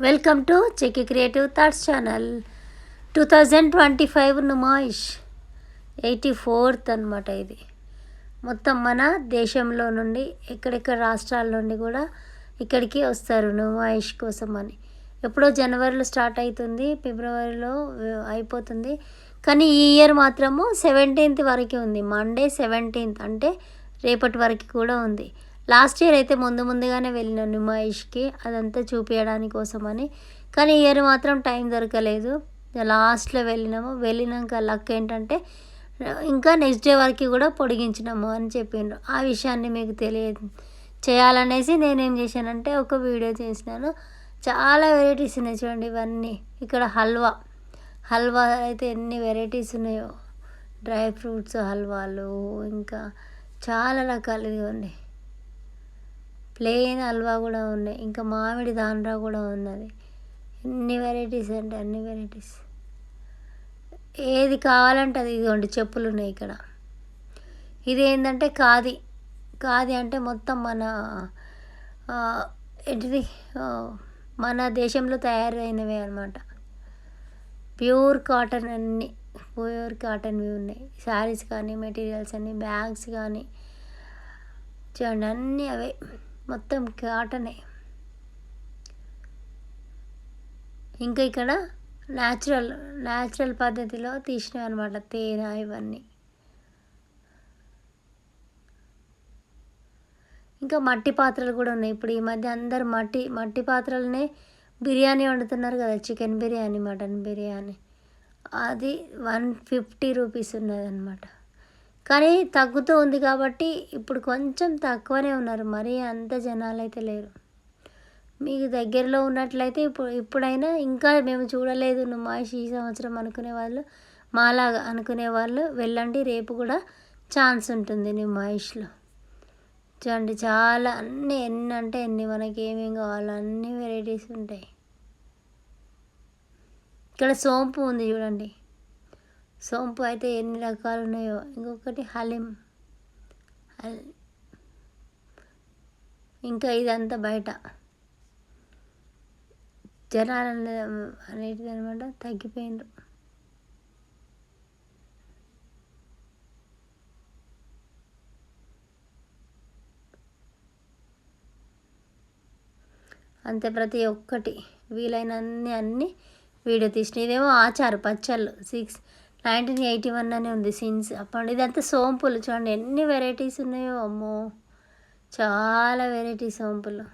Welcome to చెక్కి creative thoughts channel. 2025 Numaish 84th అనమాట. ఇది మొత్తం మన దేశంలో నుండి ఎక్కడెక్కడ రాష్ట్రాల నుండి కూడా ఇక్కడికి వస్తారు నుమాయిష్ కోసం అని. ఎప్పుడో జనవరిలో స్టార్ట్ అవుతుంది, ఫిబ్రవరిలో అయిపోతుంది. కానీ ఈ ఇయర్ మాత్రము 17th వరకు ఉంది. మండే 17th అంటే రేపటి వరకు కూడా ఉంది. లాస్ట్ ఇయర్ అయితే ముందుగానే వెళ్ళిన నుమాయిష్కి, అదంతా చూపించడానికి కోసమని. కానీ ఇయర్ మాత్రం టైం దొరకలేదు, లాస్ట్లో వెళ్ళినాక లక్ ఏంటంటే ఇంకా నెక్స్ట్ డే వరకు కూడా పొడిగించినాము అని చెప్పిండ్రు. ఆ విషయాన్ని మీకు చేయాలనేసి నేనేం చేశానంటే ఒక వీడియో చేసినాను. చాలా వెరైటీస్ ఉన్నాయి చూడండి. ఇవన్నీ ఇక్కడ హల్వా అయితే ఎన్ని వెరైటీస్ ఉన్నాయో, డ్రై ఫ్రూట్స్ హల్వాలు, ఇంకా చాలా రకాలు. ఇదిగోండి ప్లెయిన్ హల్వా కూడా ఉన్నాయి, ఇంకా మామిడి దాండ్రా కూడా ఉన్నది. ఎన్ని వెరైటీస్ అంటే అన్ని వెరైటీస్, ఏది కావాలంటే అది. ఇదిగోండి చెప్పులు ఉన్నాయి ఇక్కడ. ఇది ఏంటంటే ఖాదీ అంటే మొత్తం మన ఏంటిది మన దేశంలో తయారైనవే అనమాట. ప్యూర్ కాటన్, అన్నీ ప్యూర్ కాటన్వి ఉన్నాయి. శారీస్ కానీ, మెటీరియల్స్ అన్నీ, బ్యాగ్స్ కానీ చూడండి అన్నీ అవే, మొత్తం కాటనే. ఇంకా ఇక్కడ న్యాచురల్ పద్ధతిలో తీసినవి అనమాట, తేనె ఇవన్నీ. ఇంకా మట్టి పాత్రలు కూడా ఉన్నాయి. ఇప్పుడు ఈ మధ్య అందరు మట్టి పాత్రలనే బిర్యానీ వండుతున్నారు కదా, చికెన్ బిర్యానీ, మటన్ బిర్యానీ. అది 150 రూపీస్ ఉన్నదన్నమాట. కానీ తగ్గుతూ ఉంది కాబట్టి ఇప్పుడు కొంచెం తక్కువనే ఉన్నారు, మరీ అంత జనాలు అయితే లేరు. మీకు దగ్గరలో ఉన్నట్లయితే ఇప్పుడైనా, ఇంకా మేము చూడలేదు నుమాయిష్ ఈ సంవత్సరం అనుకునే వాళ్ళు, మాలాగా అనుకునే వాళ్ళు వెళ్ళండి. రేపు కూడా ఛాన్స్ ఉంటుంది నుమాయిష్లో. చూడండి చాలా ఎన్ని అంటే ఎన్ని, మనకి ఏమేమి కావాలో అన్ని వెరైటీస్ ఉంటాయి. ఇక్కడ సోంపు ఉంది చూడండి, సోంపు అయితే ఎన్ని రకాలు ఉన్నాయో. ఇంకొకటి హలీం, ఇంకా ఇదంతా బయట జనాలు అనేటిది అనమాట, తగ్గిపోయిండ్రు. అంతే, ప్రతి ఒక్కటి వీలైన అన్ని వీడియో తీసిన. ఇదేమో ఆచారు పచ్చళ్ళు 1981 అని ఉంది సిన్స్ అప్పటి. ఇదంతా సోంపులు చూడండి ఎన్ని వెరైటీస్ ఉన్నాయో, అమ్మో చాలా వెరైటీ సోంపులు.